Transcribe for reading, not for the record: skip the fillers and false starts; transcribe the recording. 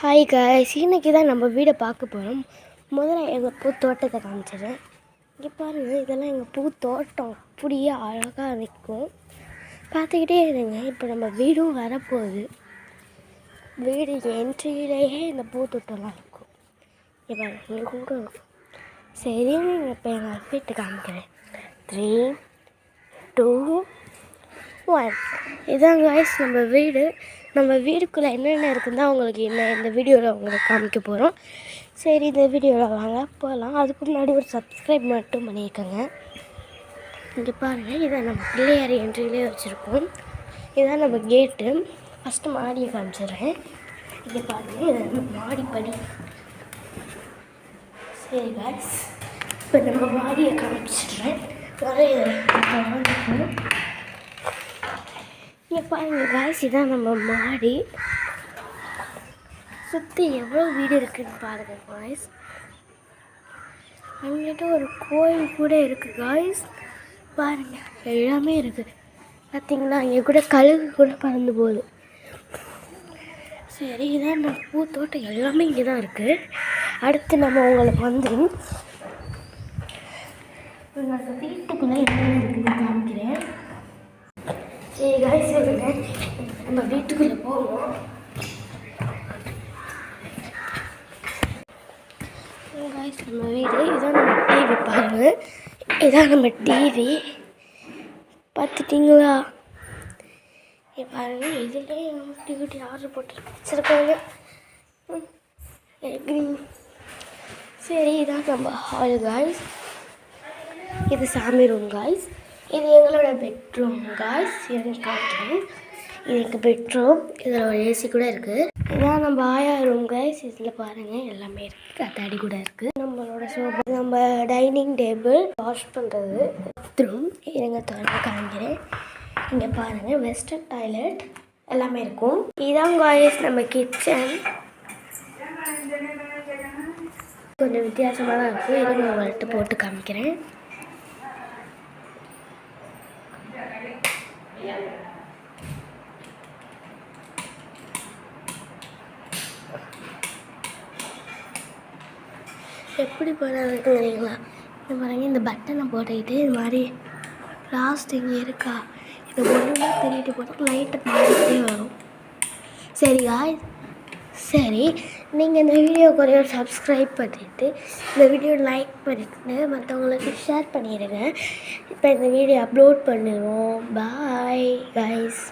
Hi guys, இன்றைக்கி தான் நம்ம வீடை பார்க்க போகிறோம். முதல்ல எங்கள் பூத்தோட்டத்தை காமிச்சிடுறேன். இங்கே பாருங்கள், இதெல்லாம் எங்கள் பூத்தோட்டம் அப்படியே அழகாக நிற்கும். பார்த்துக்கிட்டே இருங்க. இப்போ நம்ம வீடும் வரப்போகுது. வீடு என்ட்ரியிலேயே இந்த பூத்தோட்டம்லாம் இருக்கும். இப்போ இங்கே கூட இருக்கும். சரி, இப்போ எங்கள் வீட்டை காமிக்கிறேன். 3, 2, 1. இதுதான் காய்ஸ் நம்ம வீடு. நம்ம வீடுக்குள்ளே என்னென்ன இருக்குதுன்னா உங்களுக்கு இந்த வீடியோவில் உங்களுக்கு காமிக்க போகிறோம். சரி, இந்த வீடியோவில் வாங்க போகலாம். அதுக்கு முன்னாடி ஒரு சப்ஸ்கிரைப் மட்டும் பண்ணியிருக்கேங்க. இங்கே பாருங்கள், இதை நம்ம பிள்ளையார் என்ட்ரியிலே வச்சுருக்கோம். இதுதான் நம்ம கேட்டு. ஃபஸ்ட்டு மாடியை காமிச்சிடுறேன். இங்கே பாருங்கள், இதை நம்ம மாடிப்படி. சரி காய்ஸ், இப்போ நம்ம மாடியை காமிச்சிடுறேன். இங்கே பாருங்கள் காய்ஸ், இதான் நம்ம மாடி. சுற்றி எவ்வளோ வீடு இருக்குதுன்னு பாருங்கள் காய்ஸ். அங்கிட்ட ஒரு கோயில் கூட இருக்குது காய்ஸ். பாருங்கள், எல்லாமே இருக்குது. பார்த்திங்களா, இங்கே கூட கழுகு கூட பறந்து போகுது. சரி, இதான் நம்ம பூத்தோட்டம் எல்லாமே இங்கே தான் இருக்குது. அடுத்து நம்ம உங்களுக்கு வந்து வீட்டுக்குள்ளே என்னென்ன இருக்குதுன்னு காமிக்கிறேன். சரி காய்ஸ், சொல்லுங்க, நம்ம வீட்டுக்குள்ளே போவோம். காய்ஸ், நம்ம வீடு இதான். நம்ம டிவி பாருங்கள், இதான் நம்ம டிவி. பார்த்துட்டிங்களா? பாருங்கள், இதுலேயே டிவி ஆர்டர் போட்டு வச்சுருக்காங்க. சரி, இதான் நம்ம ஹால் காய்ஸ். இது சாமி ரூம் காய்ஸ். இது எங்களோட பெட்ரூம் காய்ஸ். எனக்கு காட்டுறேன். இது எங்கள் பெட்ரூம். இதில் ஒரு ஏசி கூட இருக்குது. இதான் நம்ம ஆயா ரூம் காய்ஸ். இதில் பாருங்கள், எல்லாமே இருக்குது. கத்தாடி கூட இருக்குது. நம்மளோட சோஃபா, நம்ம டைனிங் டேபிள், வாஷ் பண்ணுறது, பாத்ரூம். இருங்க திறந்து காமிக்கிறேன். இங்கே பாருங்கள், வெஸ்டர்ன் டாய்லெட் எல்லாமே இருக்கும். இதான் காய்ஸ் நம்ம கிச்சன். கொஞ்சம் வித்தியாசமாக தான் இருக்குது. இதை நான் உங்கள்கிட்ட போட்டு காமிக்கிறேன். எப்படி போடுறதுங்களா? இந்த பாருங்க, இந்த பட்டனை போட்டுக்கிட்டு இது மாதிரி லாஸ்ட் இங்கே இருக்கா, இது ஒன்றுமே தெரியிட்டு போட்டு லைட்டை மாறிக்கிட்டே வரும். சரி காய்ஸ், சரி, நீங்கள் இந்த வீடியோக்கு ஒரே ஒரு சப்ஸ்கிரைப் பண்ணிவிட்டு இந்த வீடியோ லைக் பண்ணிவிட்டு மற்றவங்களுக்கு ஷேர் பண்ணிடுங்க. இப்போ இந்த வீடியோ அப்லோட் பண்ணுவோம். Bye guys.